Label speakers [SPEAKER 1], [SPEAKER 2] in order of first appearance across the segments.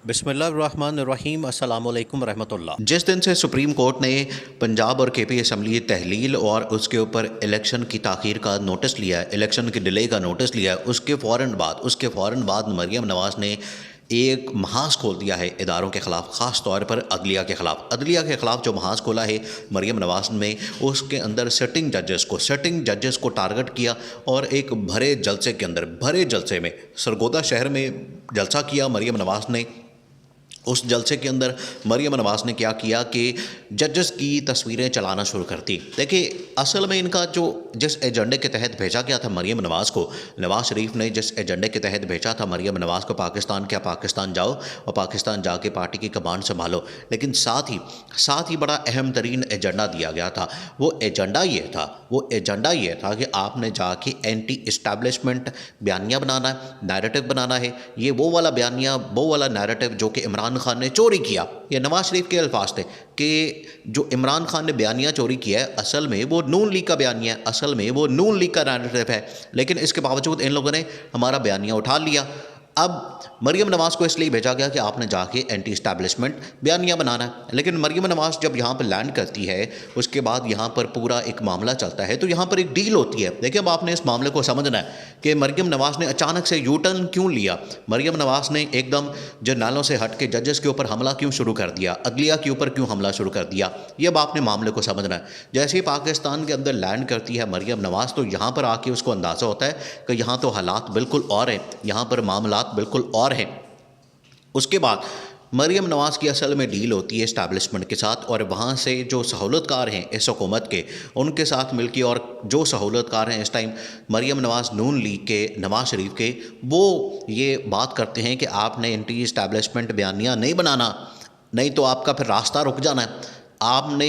[SPEAKER 1] बिस्मिल्लाहिर्रहमानिर्रहीम अस्सलामु अलैकुम रहमतुल्लाह।
[SPEAKER 2] जिस दिन से सुप्रीम कोर्ट ने पंजाब और केपी असम्बली तहलील और उसके ऊपर इलेक्शन की ताख़ीर का नोटिस लिया है, इलेक्शन के डिले का नोटिस लिया है, उसके फ़ौरन बाद मरीम नवाज़ ने एक महाज खोल दिया है इदारों के ख़िलाफ़, ख़ास तौर पर अदलिया के ख़िलाफ़ जो महाज खोला है मरीम नवाज़ में, उसके अंदर सिटिंग जजेस को टारगेट किया और एक भरे जलसे में सरगोदा शहर में जलसा किया मरीम नवाज़ ने। उस जलसे के अंदर मरीम नवाज़ ने क्या किया कि जजेस की तस्वीरें चलाना शुरू कर दी। देखिए, असल में इनका जो जिस एजेंडे के तहत भेजा गया था मरीम नवाज़ को, नवाज़ शरीफ ने जिस एजेंडे के तहत भेजा था मरीम नवाज़ को पाकिस्तान जाओ और पाकिस्तान जाके पार्टी की कमान संभालो, लेकिन साथ ही बड़ा अहम तरीन एजेंडा दिया गया था। वो एजेंडा ये था कि आपने जाके एंटी इस्टेब्लिशमेंट बयानिया बनाना है, नैरेटिव बनाना है। ये वो वाला नैरेटिव जो कि इमरान खान ने चोरी किया। ये नवाज शरीफ के अल्फाज थे कि जो इमरान खान ने बयानिया चोरी किया है, असल में वो नून लीग का बयानिया है, असल में वो नून लीग का नैरेटिव है, लेकिन इसके बावजूद इन लोगों ने हमारा बयानिया उठा लिया। अब मरीम नवाज़ को इसलिए भेजा गया कि आपने जाके एंटी इस्टेब्लिशमेंट बयानिया बनाना है। लेकिन मरीम नवाज़ जब यहाँ पर लैंड करती है, उसके बाद यहाँ पर पूरा एक मामला चलता है, तो यहाँ पर एक डील होती है। देखिए, अब आपने इस मामले को समझना है कि मरीम नवाज़ ने अचानक से यू टर्न क्यों लिया। मरीम नवाज़ ने एकदम जर्नलों से हट के जजेस के ऊपर हमला क्यों शुरू कर दिया, अदलिया के ऊपर क्यों हमला शुरू कर दिया, ये अब आपने मामले को समझना है। जैसे ही पाकिस्तान के अंदर लैंड करती है मरीम नवाज़, तो यहाँ पर आके उसको अंदाज़ा होता है कि यहाँ तो हालात बिल्कुल और हैं, यहाँ पर मामलात बिल्कुल और हैं। उसके बाद मरीम नवाज़ की असल में डील होती है इस्टेब्लिशमेंट के साथ, और वहाँ से जो सहूलतकार हैं इस हुकूमत के, उनके साथ मिलकर, और जो सहूलतकार हैं इस टाइम मरीम नवाज़ नून लीग के, नवाज़ शरीफ के, वो ये बात करते हैं कि आपने एंटी इस्टेब्लिशमेंट बयानिया नहीं बनाना, नहीं तो आपका फिर रास्ता रुक जाना है। आपने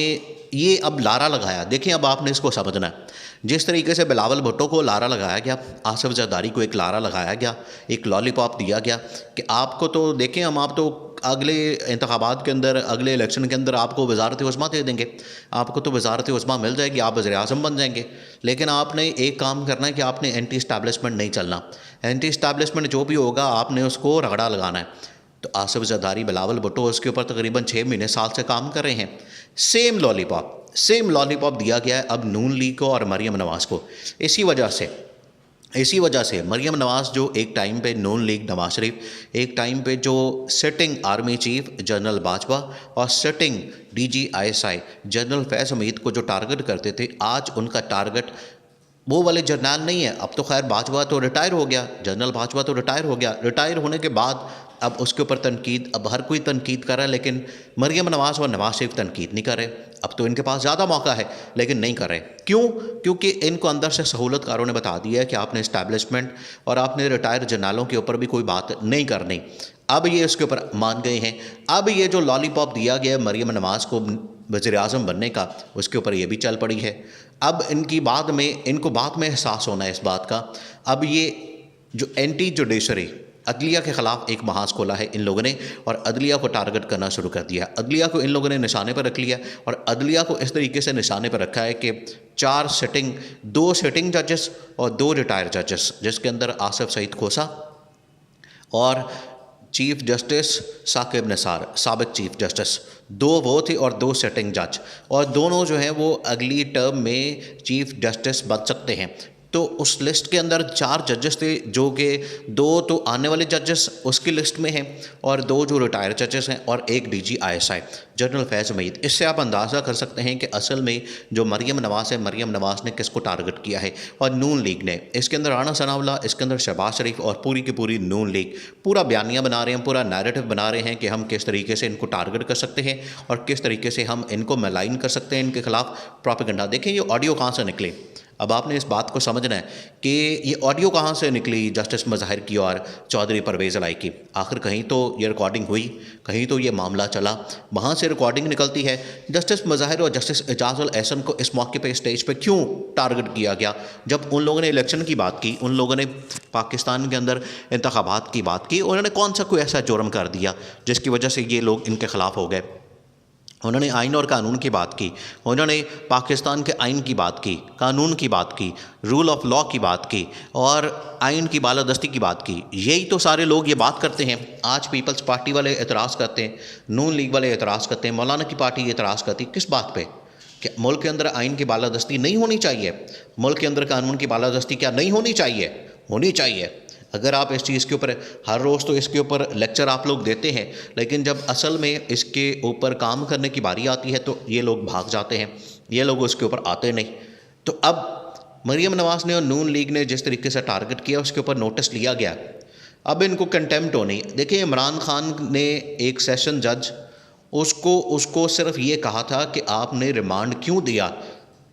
[SPEAKER 2] ये अब लारा लगाया। देखिए, अब आपने इसको समझना है। जिस तरीके से बिलावल भुट्टो को लारा लगाया गया, आसिफ जरदारी को एक लारा लगाया गया, एक लॉलीपॉप दिया गया कि आपको तो देखें, आप तो अगले इंतखाबात के अंदर, अगले इलेक्शन के अंदर आपको वज़ारत उज़्मा दे देंगे, आपको तो वज़ारत उज़्मा मिल जाएगी, आप वज़ीर आज़म बन जाएंगे। लेकिन आपने एक काम करना है कि आपने एंटी इस्टेब्लिशमेंट नहीं चलना। एंटी इस्टेब्लिशमेंट जो भी होगा आपने उसको रगड़ा लगाना है। तो आसिफ जरदारी, बिलावल भुट्टो उसके ऊपर तकरीबन 6 महीने साल से काम कर रहे हैं। सेम लॉलीपॉप दिया गया है अब नून लीग को और मरीम नवाज़ को। इसी वजह से मरीम नवाज़, जो एक टाइम पे नून लीग नवाज शरीफ, एक टाइम पे जो sitting army chief general Bajwa और सिटिंग DG ISI जनरल फैज़ हमीद को जो टारगेट करते थे, आज उनका टारगेट वो वाले जर्नल नहीं है। अब तो खैर बाजवा तो रिटायर हो गया, जनरल बाजवा तो रिटायर हो गया। रिटायर होने के बाद अब उसके ऊपर तनकीद, अब हर कोई तनकीद कर रहा है, लेकिन मरीम नवाज़ और नवाज शरीफ तनकीद नहीं कर रहे। अब तो इनके पास ज़्यादा मौका है, लेकिन नहीं कर रहे। क्यों? क्योंकि इनको अंदर से सहूलतकारों ने बता दिया है कि आपने इस्टेब्लिशमेंट और आपने रिटायर जर्नलों के ऊपर भी कोई बात नहीं करनी। अब ये उसके ऊपर मान गए हैं। अब ये जो लॉलीपॉप दिया गया है मरीम नवाज़ को वज़ीर आज़म बनने का, उसके ऊपर ये भी चल पड़ी है। अब इनको बाद में एहसास होना है इस बात का। अब ये जो एंटी जुडिशरी अदलिया के ख़िलाफ़ एक महाज खोला है इन लोगों ने, और अदलिया को टारगेट करना शुरू कर दिया। अदलिया को इन लोगों ने निशाने पर रख लिया, और अदलिया को इस तरीके से निशाने पर रखा है कि 2 सिटिंग जजेस और 2 रिटायर जजेस, जिसके अंदर आसिफ सईद खोसा और चीफ जस्टिस साकिब निसार, साबिक चीफ जस्टिस, 2 वो थे और 2 सिटिंग जज, और दोनों जो हैं वो अगली टर्म में चीफ जस्टिस बन सकते हैं। तो उस लिस्ट के अंदर 4 जजेस थे, जो कि 2 तो आने वाले जजेस उसकी लिस्ट में हैं, और 2 जो रिटायर जजेस हैं, और एक DG ISI जनरल फैज़ हमीद। इससे आप अंदाज़ा कर सकते हैं कि असल में जो मरीम नवाज़ है, मरीम नवाज़ ने किसको टारगेट किया है, और नून लीग ने। इसके अंदर राना सनाउल्लाह, इसके अंदर शहबाज शरीफ और पूरी की पूरी नून लीग पूरा बयानिया बना रहे हैं, पूरा नैरेटिव बना रहे हैं कि हम किस तरीके से इनको टारगेट कर सकते हैं और किस तरीके से हम इनको मलाइन कर सकते हैं, इनके खिलाफ प्रोपेगेंडा। देखें, ये ऑडियो कहाँ से निकले। अब आपने इस बात को समझना है कि ये ऑडियो कहाँ से निकली जस्टिस मज़ाहिर की और चौधरी परवेज़ इलाही की। आखिर कहीं तो ये रिकॉर्डिंग हुई, कहीं तो ये मामला चला, वहाँ से रिकॉर्डिंग निकलती है। जस्टिस मज़ाहिर और जस्टिस एजाज़ुल एहसन को इस मौके पे स्टेज पे क्यों टारगेट किया गया? जब उन लोगों ने इलेक्शन की बात की, उन लोगों ने पाकिस्तान के अंदर इंतखाबात की बात की, उन्होंने कौन सा कोई ऐसा जुर्म कर दिया जिसकी वजह से ये लोग इनके ख़िलाफ़ हो गए? उन्होंने आइन और कानून की बात की, उन्होंने पाकिस्तान के आइन की बात की, कानून की बात की, रूल ऑफ लॉ की बात की और आइन की बालादस्ती की बात की। यही तो सारे लोग ये बात करते हैं। आज पीपल्स पार्टी वाले एतराज़ करते हैं, नून लीग वाले एतराज़ करते हैं, मौलाना की पार्टी एतराज़ करती है। किस बात पे? कि मुल्क के अंदर आइन की बालादस्ती नहीं होनी चाहिए, मुल्क के अंदर कानून की बालादस्ती क्या नहीं होनी चाहिए? होनी चाहिए। अगर आप इस चीज़ के ऊपर हर रोज़ तो इसके ऊपर लेक्चर आप लोग देते हैं, लेकिन जब असल में इसके ऊपर काम करने की बारी आती है तो ये लोग भाग जाते हैं, ये लोग उसके ऊपर आते नहीं। तो अब मरीम नवाज़ ने और नून लीग ने जिस तरीके से टारगेट किया उसके ऊपर नोटिस लिया गया। अब इनको कंटेम्प्ट होनी। देखिए, इमरान खान ने एक सेशन जज उसको सिर्फ ये कहा था कि आपने रिमांड क्यों दिया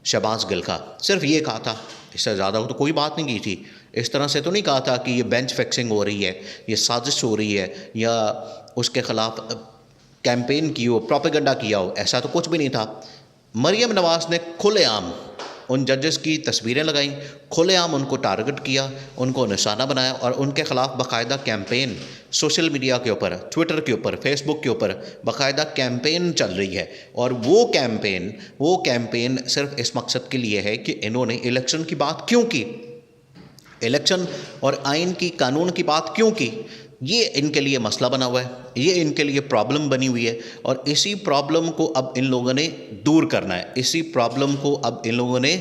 [SPEAKER 2] शहबाज गिल का, सिर्फ ये कहा था, इससे ज़्यादा तो कोई बात नहीं की थी। इस तरह से तो नहीं कहा था कि ये बेंच फिक्सिंग हो रही है, ये साजिश हो रही है या उसके ख़िलाफ़ कैंपेन की हो, प्रोपेगेंडा किया हो, ऐसा तो कुछ भी नहीं था। मरीम नवाज़ ने खुलेआम उन जजेस की तस्वीरें लगाईं, खुलेआम उनको टारगेट किया, उनको निशाना बनाया और उनके ख़िलाफ़ बाकायदा कैंपेन सोशल मीडिया के ऊपर, ट्विटर के ऊपर, फेसबुक के ऊपर बाकायदा कैंपेन चल रही है। और वो कैंपेन सिर्फ इस मकसद के लिए है कि इन्होंने इलेक्शन की बात क्यों की, इलेक्शन और आइन की, कानून की बात क्यों की, ये इनके लिए मसला बना हुआ है, ये इनके लिए प्रॉब्लम बनी हुई है। और इसी प्रॉब्लम को अब इन लोगों ने दूर करना है, इसी प्रॉब्लम को अब इन लोगों ने,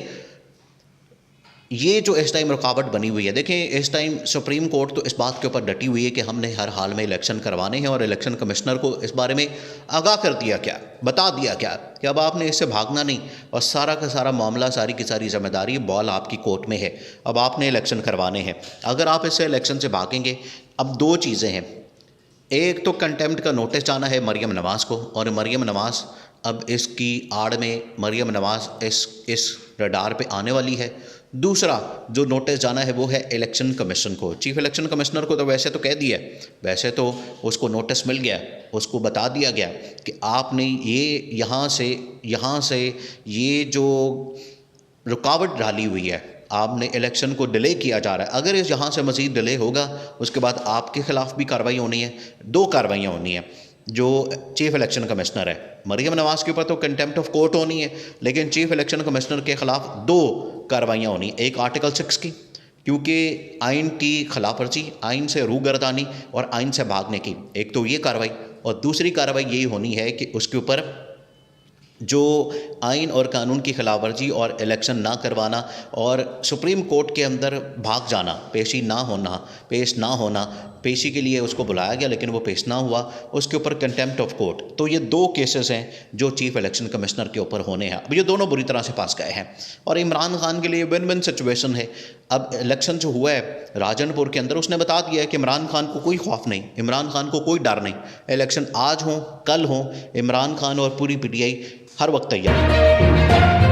[SPEAKER 2] ये जो इस टाइम रुकावट बनी हुई है। देखें, इस टाइम सुप्रीम कोर्ट तो इस बात के ऊपर डटी हुई है कि हमने हर हाल में इलेक्शन करवाने हैं और इलेक्शन कमिश्नर को इस बारे में आगाह कर दिया, क्या बता दिया क्या कि अब आपने इससे भागना नहीं और सारा का सारा मामला, सारी की सारी जिम्मेदारी, बॉल आपकी कोर्ट में है, अब आपने इलेक्शन करवाने हैं। अगर आप इससे इलेक्शन से भागेंगे, अब दो चीज़ें हैं, एक तो कंटेम्प्ट का नोटिस जाना है मरीम नवाज़ को, और मरीम नवाज़ अब इसकी आड़ में मरीम नवाज़ इस रडार पे आने वाली है। दूसरा जो नोटिस जाना है वो है इलेक्शन कमीशन को, चीफ इलेक्शन कमिश्नर को तो वैसे तो कह दिया, वैसे तो उसको नोटिस मिल गया, उसको बता दिया गया कि आपने ये यहाँ से ये जो रुकावट डाली हुई है, आपने इलेक्शन को डिले किया जा रहा है। अगर इस यहाँ से मज़ीद डिले होगा उसके बाद आपके ख़िलाफ़ भी कार्रवाई होनी है, दो कार्रवाइयाँ होनी हैं। जो चीफ इलेक्शन कमिश्नर है, मरीम नवाज़ के ऊपर तो कंटेम्प्ट ऑफ कोर्ट होनी है, लेकिन चीफ इलेक्शन कमिश्नर के ख़िलाफ़ दो कार्रवाइयाँ होनी, एक आर्टिकल 6 की, क्योंकि आइन की खिलाफवर्जी, आइन से रूगर्दानी और आइन से भागने की, एक तो ये कार्रवाई, और दूसरी कार्रवाई यही होनी है कि उसके ऊपर जो आइन और कानून की खिलाफवर्जी और इलेक्शन ना करवाना और सुप्रीम कोर्ट के अंदर भाग जाना, पेश ना होना, पेशी के लिए उसको बुलाया गया लेकिन वो पेश ना हुआ, उसके ऊपर कंटेम्प्ट ऑफ कोर्ट। तो ये दो केसेस हैं जो चीफ इलेक्शन कमिश्नर के ऊपर होने हैं। अब ये दोनों बुरी तरह से पास गए हैं और इमरान खान के लिए विन विन सिचुएशन है। अब इलेक्शन जो हुआ है राजनपुर के अंदर, उसने बता दिया है कि इमरान खान को कोई खौफ नहीं, इमरान खान को कोई डर नहीं, इलेक्शन आज हों कल हों, इमरान खान और पूरी PTI हर वक्त तैयार है।